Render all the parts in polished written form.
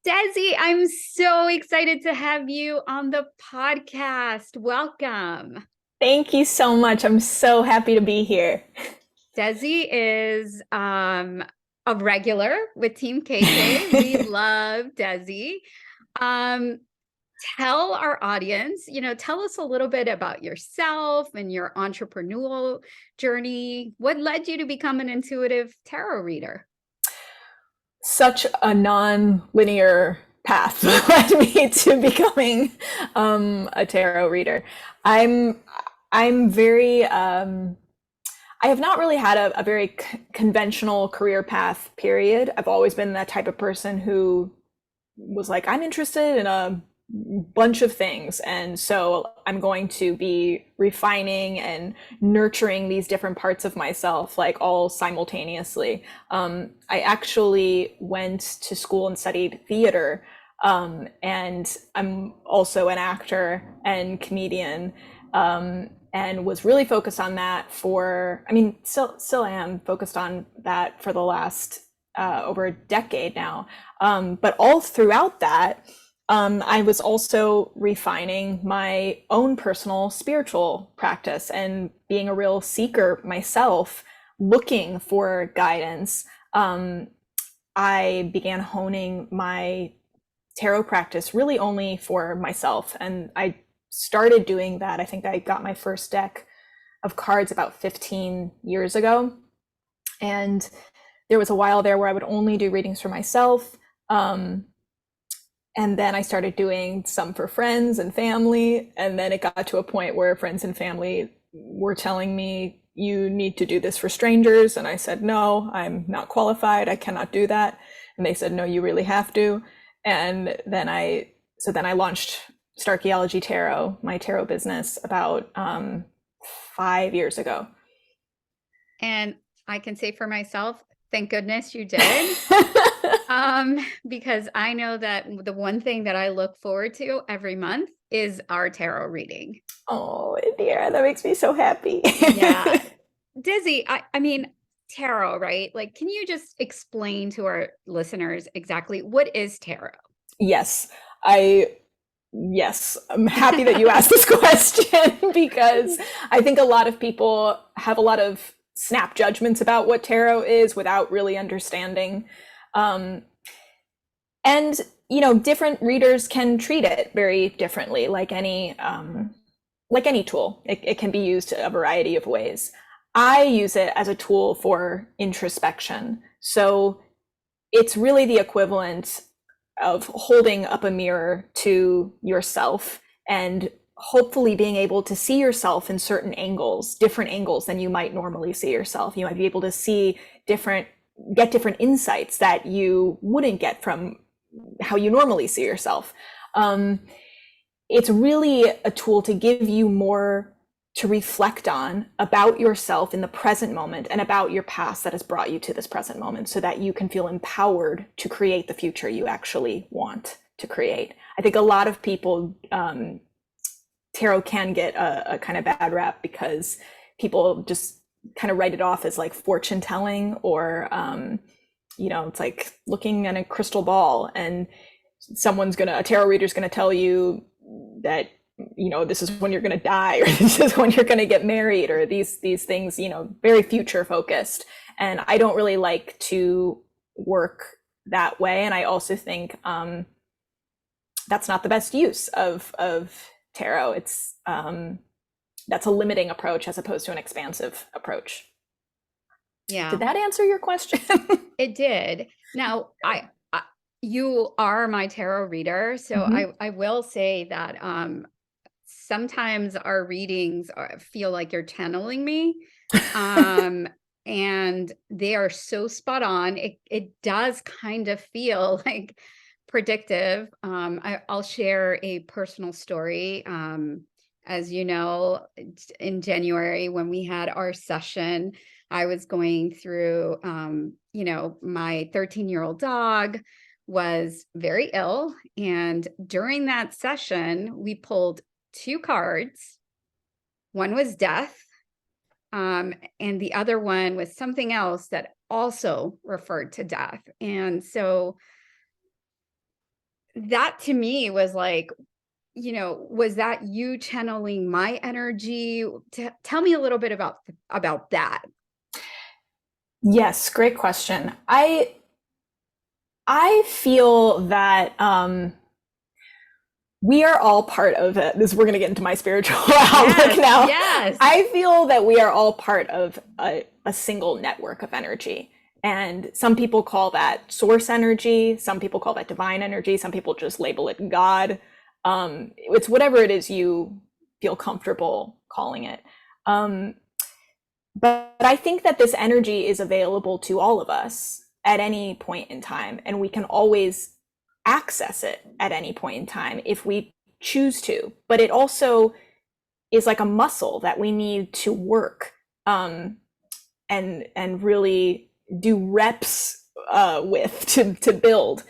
Desi, I'm so excited to have you on the podcast. Welcome. Thank you so much. I'm so happy to be here. Desi is a regular with Team KK. We love Desi. Um, Tell our audience, tell us a little bit about yourself and your entrepreneurial journey. What led you to become an intuitive tarot reader? Such a non-linear path led me to becoming a tarot reader. I'm I'm very I have not really had a very conventional career path, period. I've always been that type of person who was like, I'm interested in a bunch of things. And so I'm going to be refining and nurturing these different parts of myself, like all simultaneously. I actually went to school and studied theater. And I'm also an actor and comedian. And was really focused on that still am focused on that for the last over a decade now. But all throughout that, I was also refining my own personal spiritual practice and being a real seeker myself, looking for guidance. I began honing my tarot practice really only for myself. And I started doing that. I think I got my first deck of cards about 15 years ago. And there was a while there where I would only do readings for myself. And then I started doing some for friends and family. And then it got to a point where friends and family were telling me, you need to do this for strangers. And I said, no, I'm not qualified. I cannot do that. And they said, no, you really have to. And then I launched Starkeyology Tarot, my tarot business, about 5 years ago. And I can say for myself, thank goodness you did. Because I know that the one thing that I look forward to every month is our tarot reading. Oh, dear, that makes me so happy. Yeah. Dizzy, I mean, tarot, right? Like, can you just explain to our listeners exactly what is tarot? Yes, I yes, I'm happy that you asked this question because I think a lot of people have a lot of snap judgments about what tarot is without really understanding. Um, and different readers can treat it very differently, like any tool. It can be used a variety of ways. I use it as a tool for introspection. So it's really the equivalent of holding up a mirror to yourself and hopefully being able to see yourself in certain angles, different angles than you might normally see yourself. You might be able to get different insights that you wouldn't get from how you normally see yourself. It's really a tool to give you more to reflect on about yourself in the present moment and about your past that has brought you to this present moment so that you can feel empowered to create the future you actually want to create. I think a lot of people, tarot can get a kind of bad rap because people just kind of write it off as like fortune telling or, it's like looking at a crystal ball and a tarot reader's going to tell you that this is when you're going to die or this is when you're going to get married or these things, very future focused. And I don't really like to work that way. And I also think that's not the best use of tarot. It's that's a limiting approach as opposed to an expansive approach. Yeah, Did that answer your question? it did. Now, you are my tarot reader, so Mhm. I will say that sometimes our readings feel like you're channeling me. Um, and they are so spot on. It does kind of feel like predictive. I'll share a personal story. As you know, in January when we had our session, I was going through, my 13-year-old dog was very ill. And during that session, we pulled two cards. One was death, and the other one was something else that also referred to death. And so that to me was like, was that you channeling my energy? Tell me a little bit about that. Yes, great question. I feel that we are all part of it. We're going to get into my spiritual outlook now. Yes. I feel that we are all part of a single network of energy. And some people call that source energy. Some people call that divine energy. Some people just label it God. It's whatever it is you feel comfortable calling it. But I think that this energy is available to all of us at any point in time, and we can always access it at any point in time if we choose to. But it also is like a muscle that we need to work, and really do reps with to build,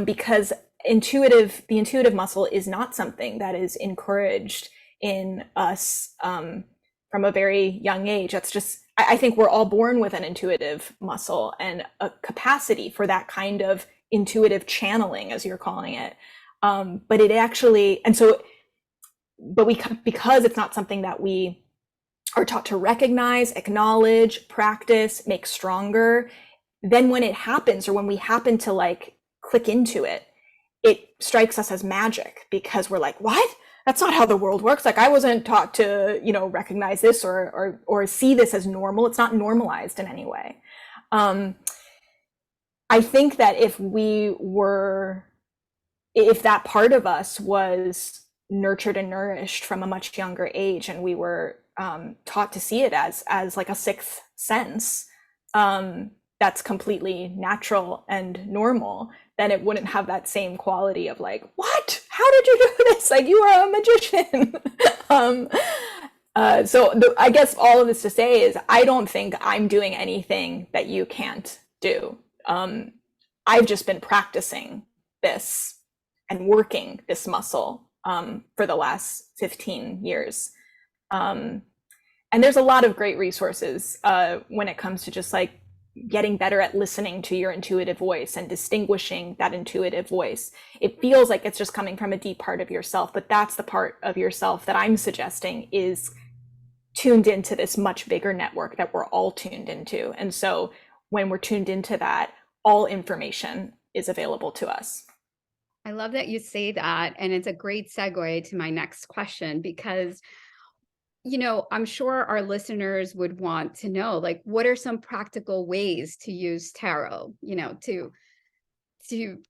because the intuitive muscle is not something that is encouraged in us from a very young age. That's just, I think we're all born with an intuitive muscle and a capacity for that kind of intuitive channeling, as you're calling it. But it actually, because it's not something that we are taught to recognize, acknowledge, practice, make stronger, then when it happens, or when we happen to like click into it, it strikes us as magic, because we're like, what? That's not how the world works. Like, I wasn't taught to, recognize this or see this as normal. It's not normalized in any way. I think that if that part of us was nurtured and nourished from a much younger age, and we were taught to see it as like a sixth sense, that's completely natural and normal, then it wouldn't have that same quality of like, what? How did you do this? Like, you are a magician. I guess all of this to say is, I don't think I'm doing anything that you can't do. I've just been practicing this and working this muscle for the last 15 years. And there's a lot of great resources when it comes to just like getting better at listening to your intuitive voice and distinguishing that intuitive voice. It feels like it's just coming from a deep part of yourself, but that's the part of yourself that I'm suggesting is tuned into this much bigger network that we're all tuned into. And so when we're tuned into that, all information is available to us. I love that you say that. And it's a great segue to my next question, because I'm sure our listeners would want to know, like, what are some practical ways to use tarot, to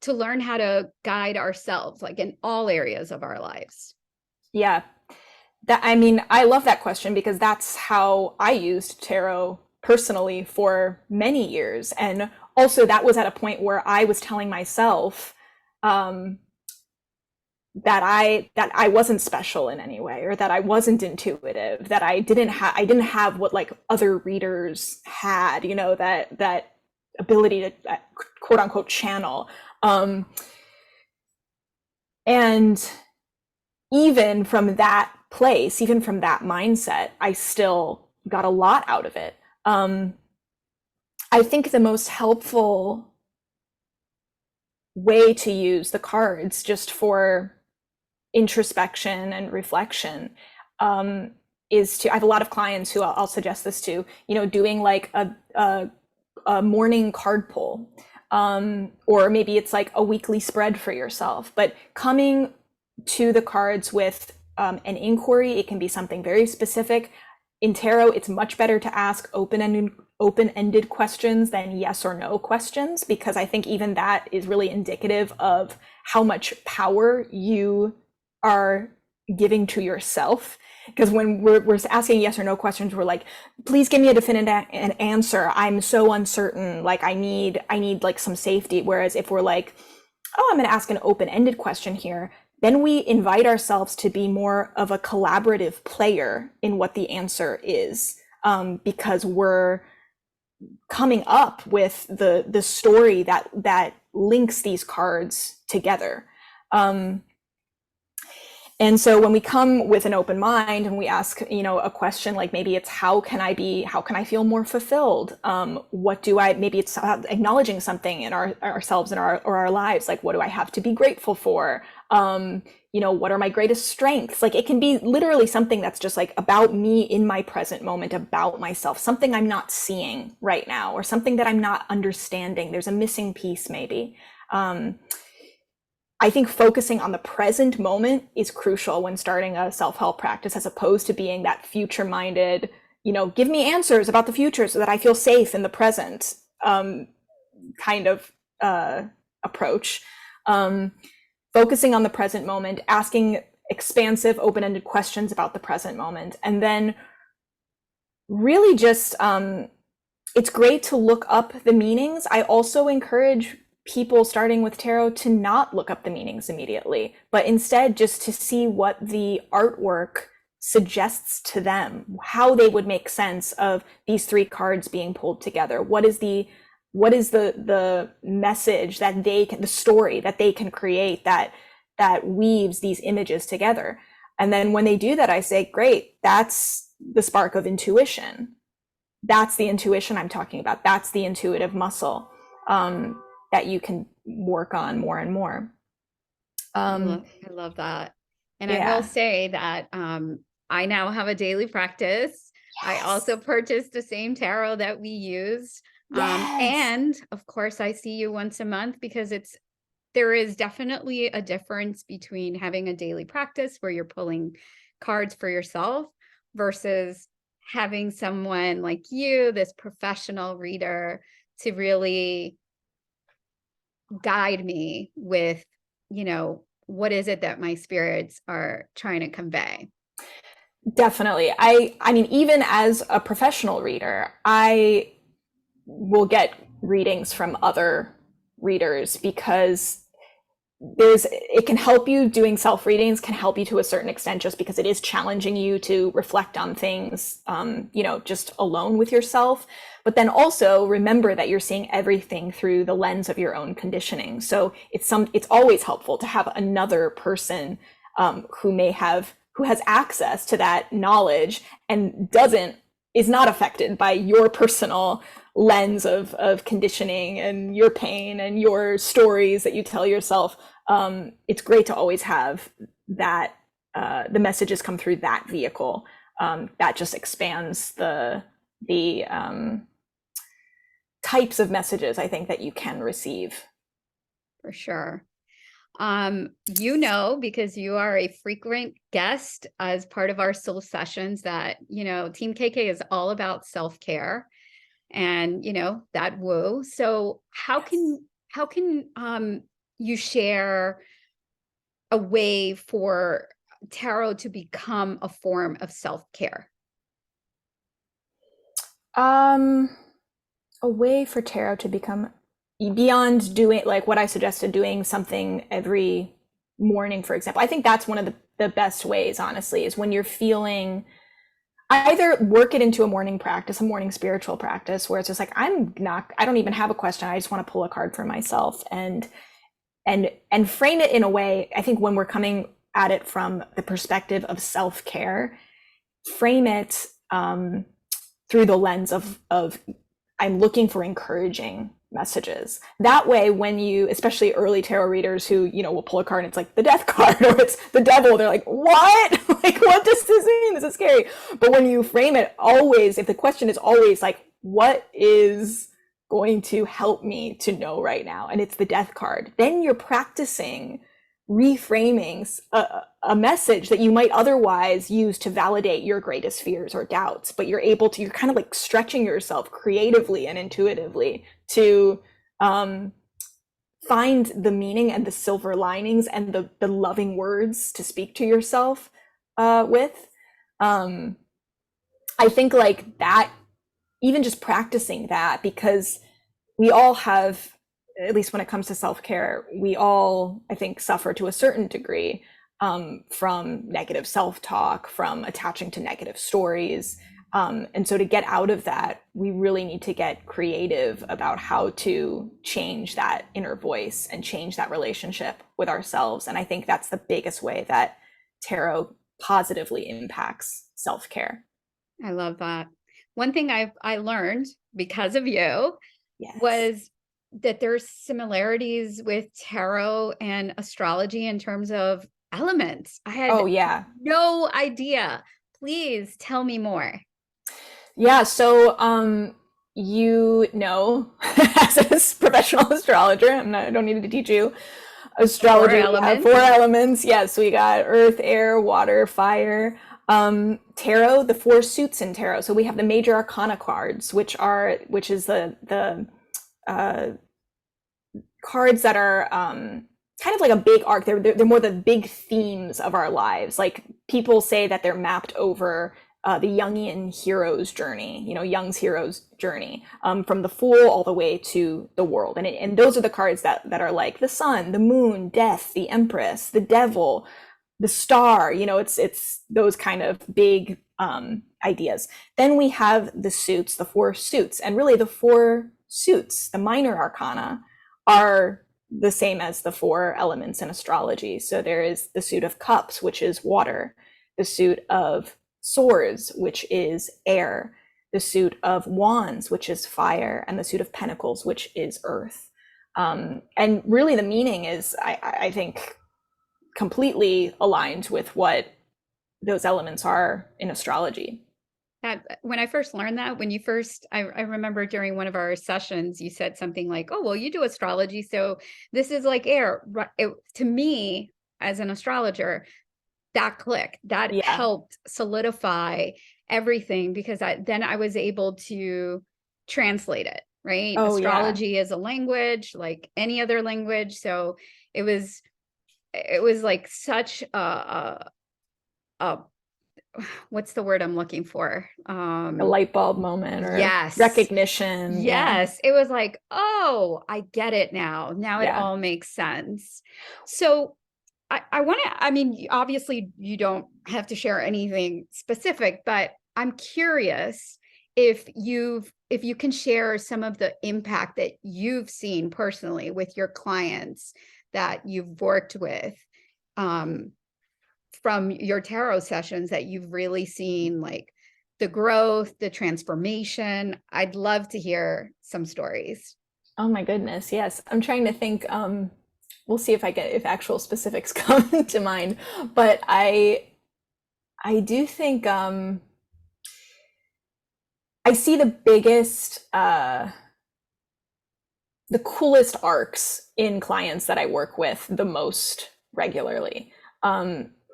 learn how to guide ourselves, like in all areas of our lives? Yeah. I love that question, because that's how I used tarot personally for many years. And also that was at a point where I was telling myself, that I wasn't special in any way, or that I wasn't intuitive, that I didn't have what like other readers had, that ability to quote unquote channel. And even from that place, even from that mindset, I still got a lot out of it. I think the most helpful way to use the cards just for introspection and reflection is to, I have a lot of clients who I'll suggest this to, doing like a morning card pull, or maybe it's like a weekly spread for yourself, but coming to the cards with an inquiry. It can be something very specific. In tarot, it's much better to ask open-ended questions than yes or no questions, because I think even that is really indicative of how much power you are giving to yourself. Because when we're asking yes or no questions, we're like, please give me a definitive answer. I'm so uncertain. Like, I need like some safety. Whereas if we're like, oh, I'm going to ask an open-ended question here, then we invite ourselves to be more of a collaborative player in what the answer is, because we're coming up with the story that links these cards together. And so when we come with an open mind and we ask, a question like maybe it's how can I feel more fulfilled? Maybe it's acknowledging something in ourselves and our lives. Like, what do I have to be grateful for? What are my greatest strengths? Like, it can be literally something that's just like about me in my present moment, about myself, something I'm not seeing right now, or something that I'm not understanding. There's a missing piece maybe. I think focusing on the present moment is crucial when starting a self-help practice, as opposed to being that future-minded, give me answers about the future so that I feel safe in the present kind of approach. Focusing on the present moment, asking expansive, open-ended questions about the present moment, and then really just, it's great to look up the meanings. I also encourage people starting with tarot to not look up the meanings immediately, but instead just to see what the artwork suggests to them, how they would make sense of these three cards being pulled together. What is the message that the story that they can create that weaves these images together. And then when they do that, I say, great, that's the spark of intuition. That's the intuition I'm talking about. That's the intuitive muscle. That you can work on more and more. I love that. And I will say that I now have a daily practice. Yes. I also purchased the same tarot that we use. Yes. And of course, I see you once a month, because there is definitely a difference between having a daily practice where you're pulling cards for yourself versus having someone like you, this professional reader, to really guide me with, what is it that my spirits are trying to convey. Definitely. I mean, even as a professional reader, I will get readings from other readers, because it can help you. Doing self readings can help you to a certain extent, just because it is challenging you to reflect on things, just alone with yourself. But then also remember that you're seeing everything through the lens of your own conditioning. So it's always helpful to have another person who has access to that knowledge and is not affected by your personal lens of conditioning and your pain and your stories that you tell yourself. It's great to always have that the messages come through that vehicle. That just expands the types of messages I think that you can receive. For sure. Because you are a frequent guest as part of our soul sessions, that, Team KK is all about self-care and, that woo. So how can you share a way for tarot to become a form of self-care? A way for tarot to become, beyond doing like what I suggested, doing something every morning, for example. I think that's one of the best ways, honestly, is when you're feeling, either work it into a morning practice, a morning spiritual practice, where it's just like, I don't even have a question. I just want to pull a card for myself, and frame it in a way. I think when we're coming at it from the perspective of self-care, frame it through the lens of I'm looking for encouraging messages. That way, when you, especially early tarot readers who, will pull a card and it's like the death card or it's the devil, they're like, what? Like, what does this mean? This is scary. But when you frame it, always, if the question is always like, what is going to help me to know right now? And it's the death card. Then you're practicing reframing a message that you might otherwise use to validate your greatest fears or doubts, but you're kind of like stretching yourself creatively and intuitively to find the meaning and the silver linings and the loving words to speak to yourself with. I think like that, even just practicing that, because we all have, at least when it comes to self-care, we all, I think, suffer to a certain degree from negative self-talk, from attaching to negative stories. And so to get out of that, we really need to get creative about how to change that inner voice and change that relationship with ourselves. And I think that's the biggest way that tarot positively impacts self-care. I love that. One thing I learned because of you Yes. was that there's similarities with tarot and astrology in terms of elements. I Oh, had yeah. no idea. Please tell me more. Yeah, so you know, as a professional astrologer, I don't need to teach you The four astrology. We have elements, four yeah. elements. Yes, we got earth, air, water, fire. Tarot, the four suits in tarot. So we have the major arcana cards, which is the uh, cards that are kind of like a big arc. They're more the big themes of our lives. Like people say that they're mapped over the Jungian hero's journey, Jung's hero's journey, from the Fool all the way to the World. And those are the cards that are like the Sun, the Moon, Death, the Empress, the Devil, the Star. It's those kind of big ideas. Then we have the suits, the four suits, and really the four suits, the minor arcana, are the same as the four elements in astrology. So there is the suit of cups, which is water, the suit of swords, which is air, the suit of wands, which is fire, and the suit of pentacles, which is earth. And really the meaning is, I think, completely aligned with what those elements are in astrology. When I first learned that, I remember during one of our sessions, you said something like, oh, well, you do astrology, so this is like air. To me, as an astrologer, that clicked. That Yeah. helped solidify everything because then I was able to translate it, right? Oh, yeah. Astrology is a language like any other language. So it was like such a what's the word I'm looking for? A light bulb moment or Yes. recognition. Yeah. Yes. It was like, oh, I get it now. Now it Yeah. all makes sense. So I want to, I mean, obviously you don't have to share anything specific, but I'm curious if you can share some of the impact that you've seen personally with your clients that you've worked with, from your tarot sessions, that you've really seen like the growth, the transformation. I'd love to hear some stories. Oh my goodness. Yes. I'm trying to think. We'll see if actual specifics come to mind. But I do think I see the coolest arcs in clients that I work with the most regularly.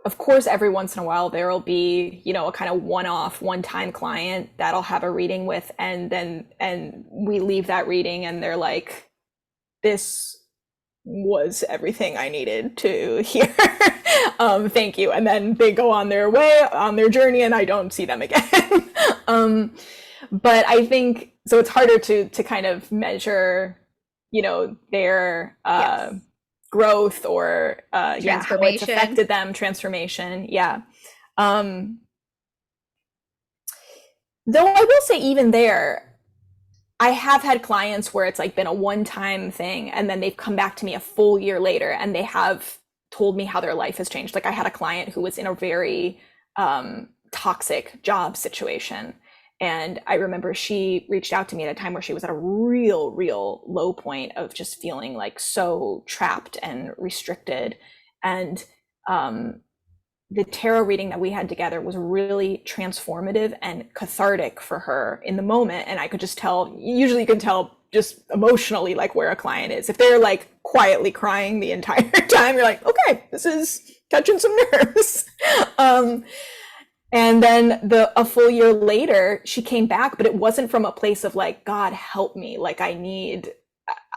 Of course, every once in a while there will be, a kind of one-off, one-time client that I'll have a reading with, and we leave that reading and they're like, this was everything I needed to hear. Thank you. And then they go on their way, on their journey, and I don't see them again. But I think so. It's harder to kind of measure, their Yes. growth or how it's Transformation. affected them, transformation. Yeah. Though I will say, even there, I have had clients where it's like been a one-time thing, and then they've come back to me a full year later and they have told me how their life has changed. Like I had a client who was in a very toxic job situation. And I remember she reached out to me at a time where she was at a real low point of just feeling like so trapped and restricted. And the tarot reading that we had together was really transformative and cathartic for her in the moment. And I could just tell, usually you can tell just emotionally, like where a client is. If they're like quietly crying the entire time, you're like, okay, this is touching some nerves. And then a full year later, she came back, but it wasn't from a place of like, God help me, like I need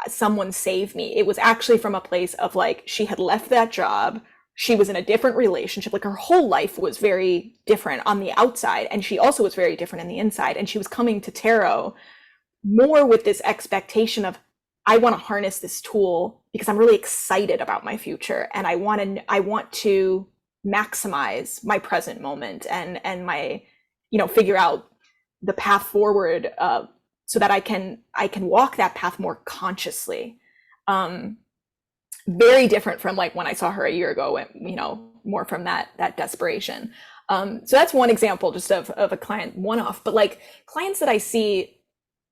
someone save me. It was actually from a place of like, she had left that job. She was in a different relationship. Like her whole life was very different on the outside. And she also was very different in the inside. And she was coming to tarot more with this expectation of, I want to harness this tool because I'm really excited about my future. And I want to maximize my present moment and my, figure out the path forward so that I can walk that path more consciously. Very different from like when I saw her a year ago, when more from that desperation. So that's one example just of a client one-off, but like clients that I see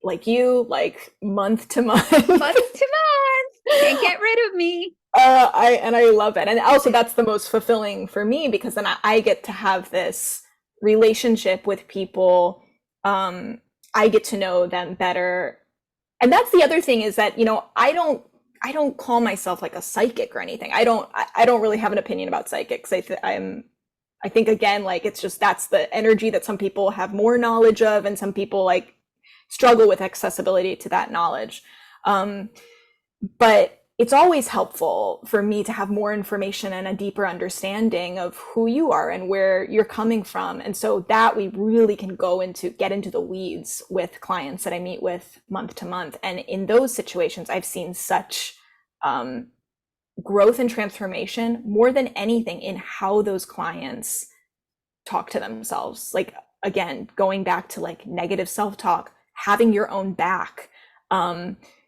like you, like month to month. Month to month. Can't get rid of me. I love it. And also that's the most fulfilling for me, because then I get to have this relationship with people. I get to know them better. And that's the other thing, is that, you know, I don't call myself like a psychic or anything. I don't really have an opinion about psychics. I think again, like, it's just, that's the energy that some people have more knowledge of, and some people like struggle with accessibility to that knowledge. But it's always helpful for me to have more information and a deeper understanding of who you are and where you're coming from. And so that we really can get into the weeds with clients that I meet with month to month. And in those situations, I've seen such growth and transformation more than anything in how those clients talk to themselves. Like, again, going back to like negative self-talk, having your own back,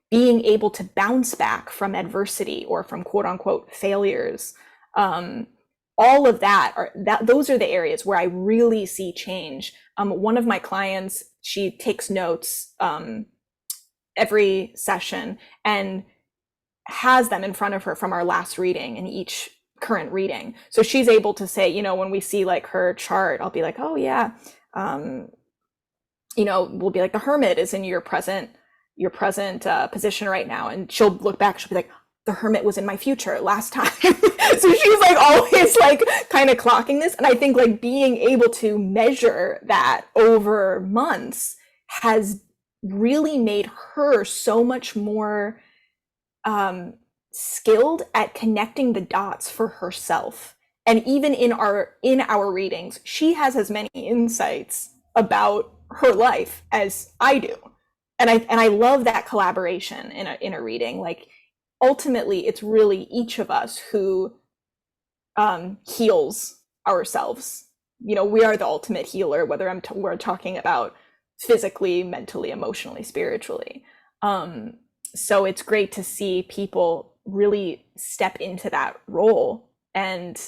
being able to bounce back from adversity or from quote unquote failures. All of those are the areas where I really see change. One of my clients, she takes notes every session and has them in front of her from our last reading and each current reading. So she's able to say, you know, when we see like her chart, I'll be like, oh yeah, you know, we'll be like, the Hermit is in your present position right now. And she'll look back, she'll be like, the Hermit was in my future last time. So she's like always like kind of clocking this. And I think like being able to measure that over months has really made her so much more skilled at connecting the dots for herself. And even in our readings, she has as many insights about her life as I do. And I love that collaboration in a reading. Like, ultimately, it's really each of us who heals ourselves. You know, we are the ultimate healer, whether we're talking about physically, mentally, emotionally, spiritually. So it's great to see people really step into that role and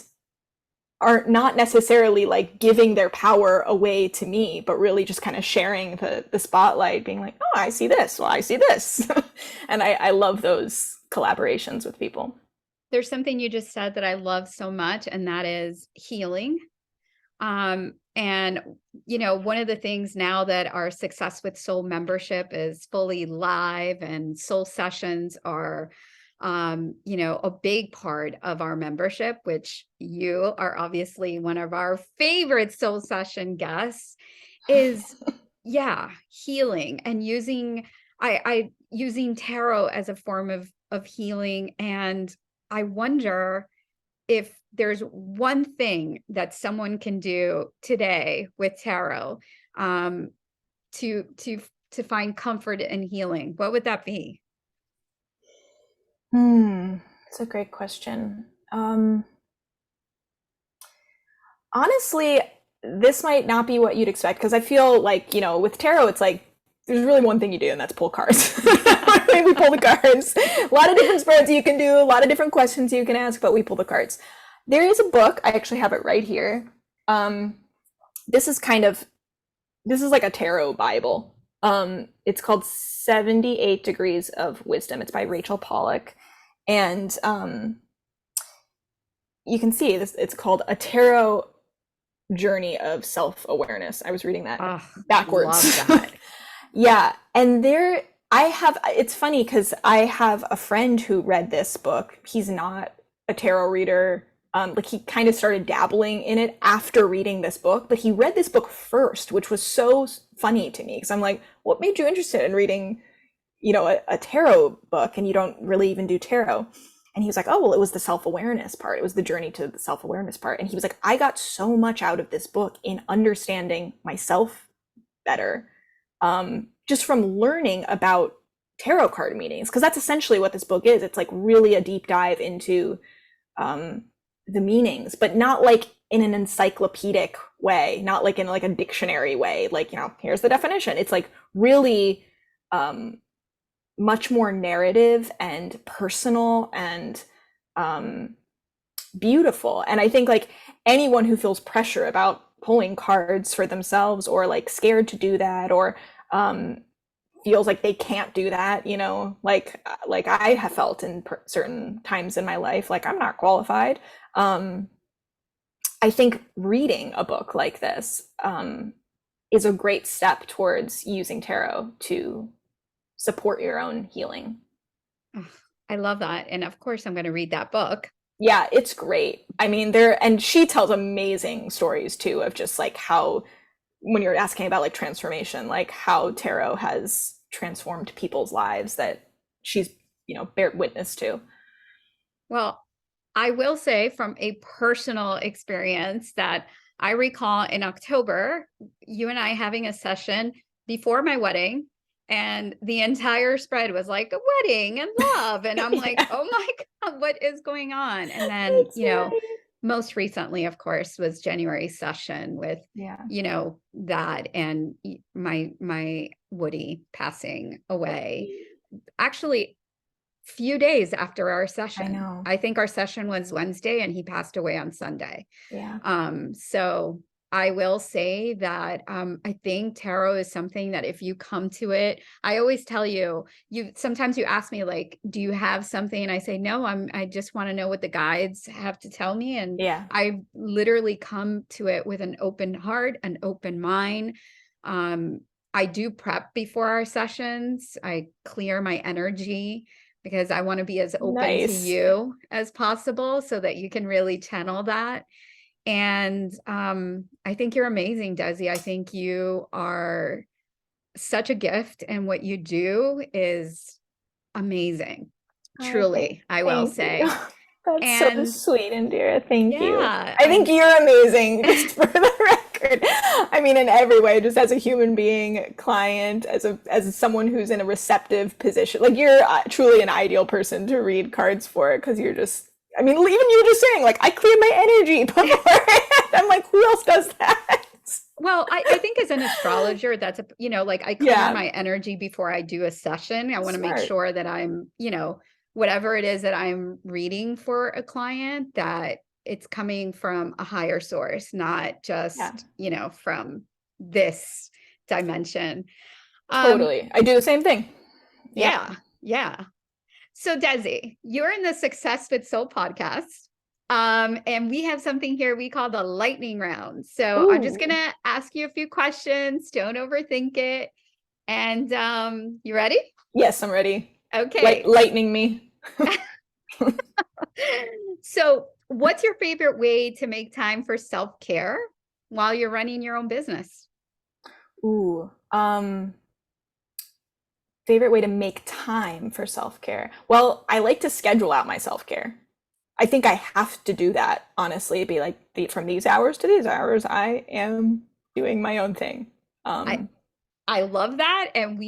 are not necessarily like giving their power away to me, but really just kind of sharing the spotlight, being like, oh, I see this. Well, I see this. And I love those collaborations with people. There's something you just said that I love so much, and that is healing. And, you know, one of the things now that our Success with Soul membership is fully live, and soul sessions are, you know, a big part of our membership, which you are obviously one of our favorite soul session guests, is yeah, healing and using tarot as a form of healing. And I wonder if there's one thing that someone can do today with tarot to find comfort and healing, what would that be? It's a great question. Honestly, this might not be what you'd expect, because I feel like, you know, with tarot, it's like there's really one thing you do, and that's pull cards. We pull the cards. A lot of different spreads you can do, a lot of different questions you can ask, but we pull the cards. There is a book, I actually have it right here. This is like a tarot Bible. It's called 78 Degrees of Wisdom. It's by Rachel Pollack. And you can see this, it's called A Tarot Journey of Self-Awareness. I was reading that backwards. Love that. Yeah. And it's funny because I have a friend who read this book. He's not a tarot reader. Like, he kind of started dabbling in it after reading this book, but he read this book first, which was so funny to me, because I'm like, what made you interested in reading, you know, a tarot book, and you don't really even do tarot? And he was like, oh, well, it was the self-awareness part. It was the journey to the self-awareness part. And he was like, I got so much out of this book in understanding myself better, just from learning about tarot card meanings, because that's essentially what this book is. It's like really a deep dive into the meanings, but not like in an encyclopedic way, not like in like a dictionary way, like, you know, here's the definition. It's like really much more narrative and personal, and beautiful. And I think like anyone who feels pressure about pulling cards for themselves, or like scared to do that, or feels like they can't do that, you know, like I have felt in certain times in my life, like I'm not qualified. I think reading a book like this is a great step towards using tarot to support your own healing. Ugh, I love that. And of course, I'm going to read that book. Yeah, it's great. I mean, and she tells amazing stories too, of just like how, when you're asking about like transformation, like how tarot has transformed people's lives that she's, you know, bear witness to. Well, I will say from a personal experience that I recall in October, you and I having a session before my wedding, and the entire spread was like a wedding and love. And I'm like, Yeah, oh my God, what is going on? And then, that's right. most recently, of course, was January session with, Yeah. that and my Woody passing away. Actually, few days after our I session. know. I think our session was Wednesday and he passed away on Sunday. Yeah. So I will say that I think tarot is something that if you come to it, I always tell you, sometimes you ask me like, do you have something? And I say, no, I just want to know what the guides have to tell me. And Yeah. I literally come to it with an open heart, an open mind. I do prep before our sessions. I clear my energy because I want to be as open to Nice. you as possible so that you can really channel that. And I think you're amazing, Desi. I think you are such a gift, and what you do is amazing. Oh, Truly, I will thank you. say. That's so And sweet, Indira. Thank you. yeah, I think you're amazing, just for the record. I mean, in every way, just as a human being, client, as someone who's in a receptive position. Like you're truly an ideal person to read cards for, because you're just. I mean, even you were just saying, like, I clear my energy beforehand. I'm like, who else does that? well, I think as an astrologer, that's like I clear Yeah, my energy before I do a session. I want to make smart. sure that I'm, whatever it is that I'm reading for a client, that it's coming from a higher source, not Yeah, just, from this dimension. Um, totally. I do the same thing. Yeah. yeah, yeah. So Desi, you're in the Success with Soul podcast. And we have something here we call the lightning round. So I'm just Ooh. gonna ask you a few questions. Don't overthink it. And you ready? Yes, I'm ready. Okay. Lightning me. So what's your favorite way to make time for self-care while you're running your own business? Ooh. Favorite way to make time for self-care. Well, I like to schedule out my self-care. I think I have to do that, honestly, be like from these hours to these hours, I am doing my own thing. I I love that. And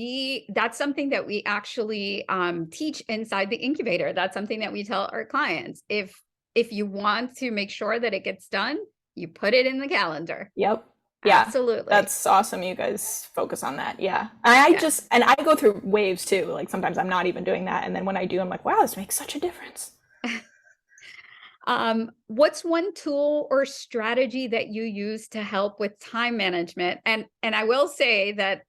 that's something that we actually teach inside the incubator. That's something that we tell our clients. If you want to make sure that it gets done, you put it in the calendar. Yep. Yeah. Absolutely. That's awesome. You guys focus on that. Yeah. I Yeah. just, and I go through waves too. Like sometimes I'm not even doing that. And then when I do, I'm like, wow, this makes such a difference. What's one tool or strategy that you use to help with time management? And I will say that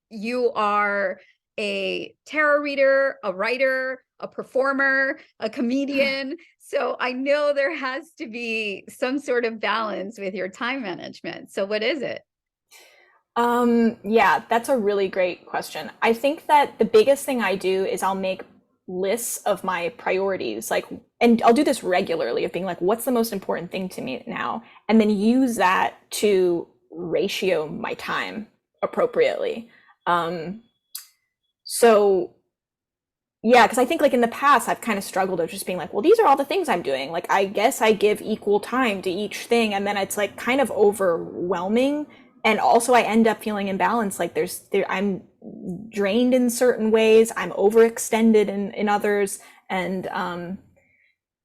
you are a tarot reader, a writer, a performer, a comedian. So I know there has to be some sort of balance with your time management. So what is it? Yeah, that's a really great question. I think that the biggest thing I do is I'll make lists of my priorities, like, and I'll do this regularly of being like, what's the most important thing to me now? And then use that to ratio my time appropriately. So yeah, because I think like in the past, I've kind of struggled of just being like, well, these are all the things I'm doing. Like, I guess I give equal time to each thing. And then it's like kind of overwhelming. And also I end up feeling imbalanced. Like I'm drained in certain ways. I'm overextended in others. And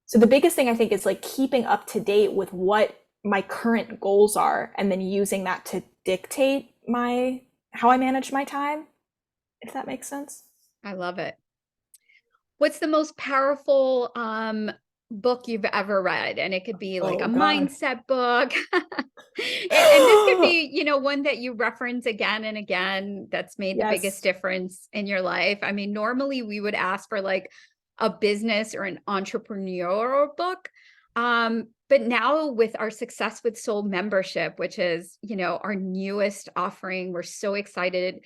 so the biggest thing I think is like keeping up to date with what my current goals are, and then using that to dictate how I manage my time, if that makes sense. I love it. What's the most powerful book you've ever read, and it could be like a Oh God. mindset book. And this could be, you know, one that you reference again and again that's made the biggest Yes. difference in your life. I mean, normally we would ask for like a business or an entrepreneurial book. But now with our Success with Soul membership, which is, you know, our newest offering, we're so excited.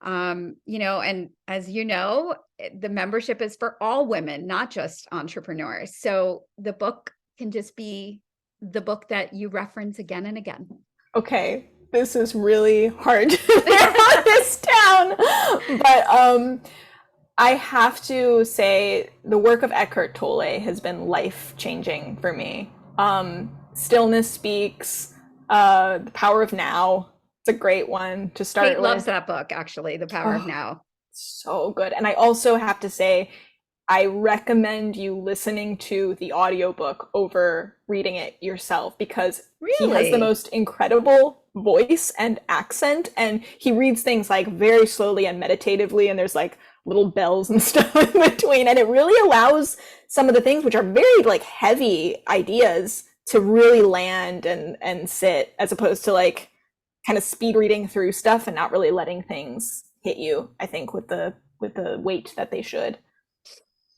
You know, and as you know, the membership is for all women, not just entrepreneurs. So the book can just be the book that you reference again and again. Okay, this is really hard to narrow this down, but I have to say the work of Eckhart Tolle has been life-changing for me. Stillness Speaks, The Power of Now. It's a great one to start Kate loves with. that book, actually, The Power of Oh, Now. so good. And I also have to say, I recommend you listening to the audiobook over reading it yourself because he has the Really? most incredible voice and accent, and he reads things like very slowly and meditatively, and there's like little bells and stuff in between, and it really allows some of the things which are very like heavy ideas to really land and sit, as opposed to like kind of speed reading through stuff and not really letting things hit you, I think, with the weight that they should.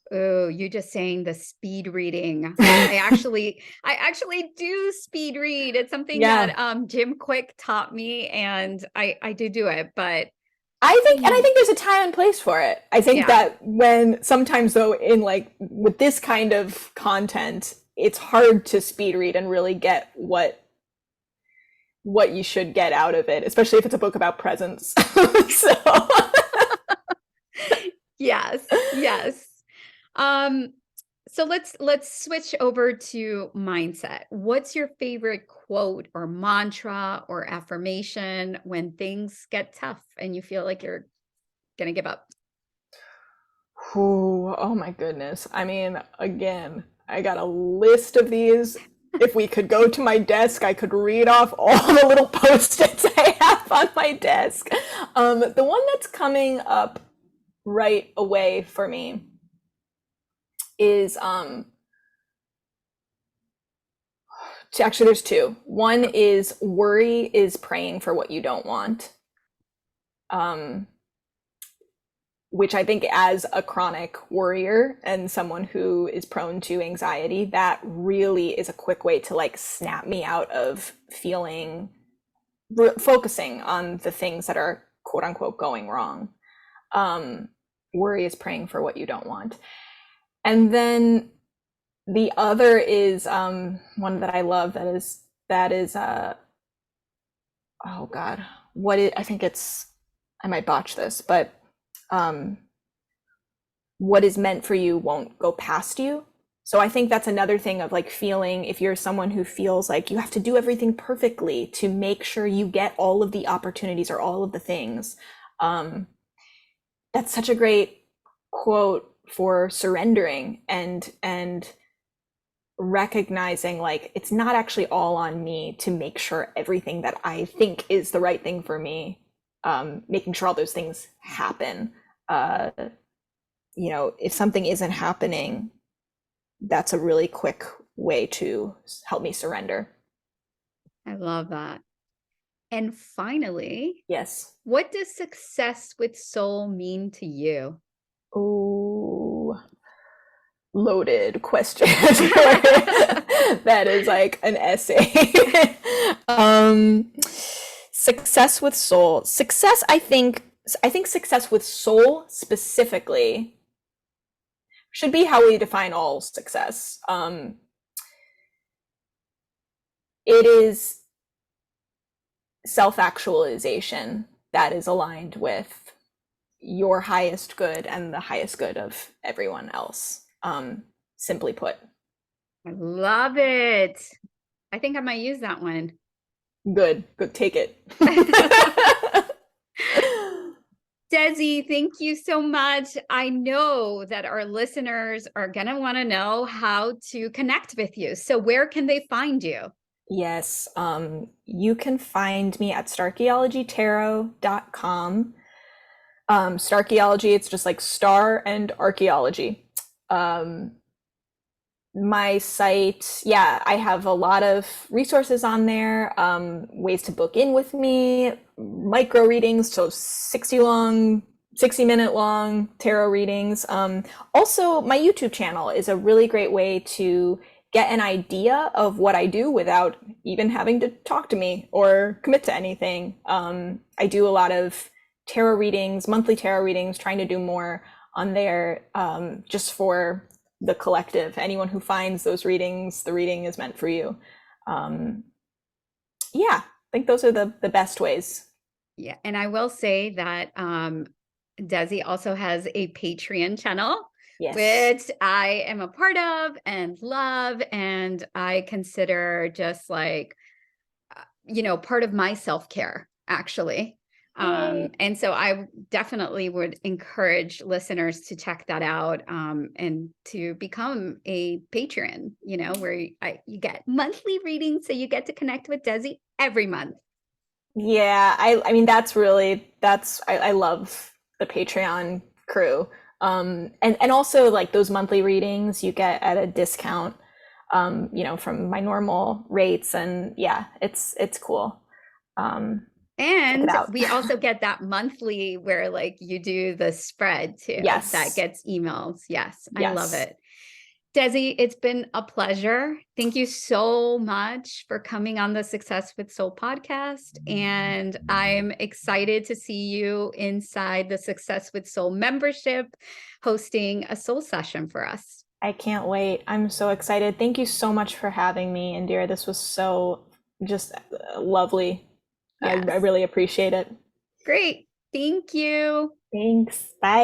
Oh, you just saying the speed reading. I actually do speed read. It's something Yeah. that Jim Quick taught me, and I do it, but I think there's a time and place for it. I think yeah. that when sometimes though in like with this kind of content, it's hard to speed read and really get what you should get out of it, especially if it's a book about presence. So Yes, yes. Um, so let's switch over to mindset. What's your favorite quote or mantra or affirmation when things get tough and you feel like you're gonna give up? Ooh, oh my goodness. I mean, again, I got a list of these. If we could go to my desk, I could read off all the little post-its I have on my desk. The one that's coming up right away for me is actually there's two. One is worry is praying for what you don't want. Um, which I think as a chronic worrier and someone who is prone to anxiety, that really is a quick way to like snap me out of feeling focusing on the things that are quote unquote going wrong. Worry is praying for what you don't want. And then the other is one that I love that is oh God, I think it's, I might botch this, but um what is meant for you won't go past you. So I think that's another thing of like feeling, if you're someone who feels like you have to do everything perfectly to make sure you get all of the opportunities or all of the things, that's such a great quote for surrendering and recognizing like it's not actually all on me to make sure everything that I think is the right thing for me, making sure all those things happen. You know, if something isn't happening, that's a really quick way to help me surrender. I love that. And finally, Yes. what does success with soul mean to you? Oh, loaded question. That is like an essay. Success with soul. Success, I think success with soul specifically should be how we define all success. It is self-actualization that is aligned with your highest good and the highest good of everyone else. Simply put. I love it. I think I might use that one. Good. Good. Take it. Desi, thank you so much. I know that our listeners are going to want to know how to connect with you. So where can they find you? Yes. You can find me at starcheologytarot.com. Starcheology, it's just like star and archaeology. My site, yeah, I have a lot of resources on there, ways to book in with me, micro readings, so 60-minute long tarot readings. Also, my YouTube channel is a really great way to get an idea of what I do without even having to talk to me or commit to anything. I do a lot of tarot readings, monthly tarot readings, trying to do more on there, just for the collective. Anyone who finds those readings, the reading is meant for you. Yeah, I think those are the best ways. Yeah, and I will say that Desi also has a Patreon channel, Yes. which I am a part of and love, and I consider just like, part of my self-care, actually. And so I definitely would encourage listeners to check that out, and to become a patron, where you get monthly readings, so you get to connect with Desi every month. Yeah, I mean I love the Patreon crew. And also like those monthly readings you get at a discount, from my normal rates, and yeah, it's cool. Check it And out. we also get that monthly where like you do the spread too. Yes. That gets emails. Yes, I love Yes. it. Desi, it's been a pleasure. Thank you so much for coming on the Success with Soul podcast. And I'm excited to see you inside the Success with Soul membership, hosting a soul session for us. I can't wait. I'm so excited. Thank you so much for having me, Indira. This was so just lovely. Yes. I really appreciate it. Great. Thank you. Thanks. Bye.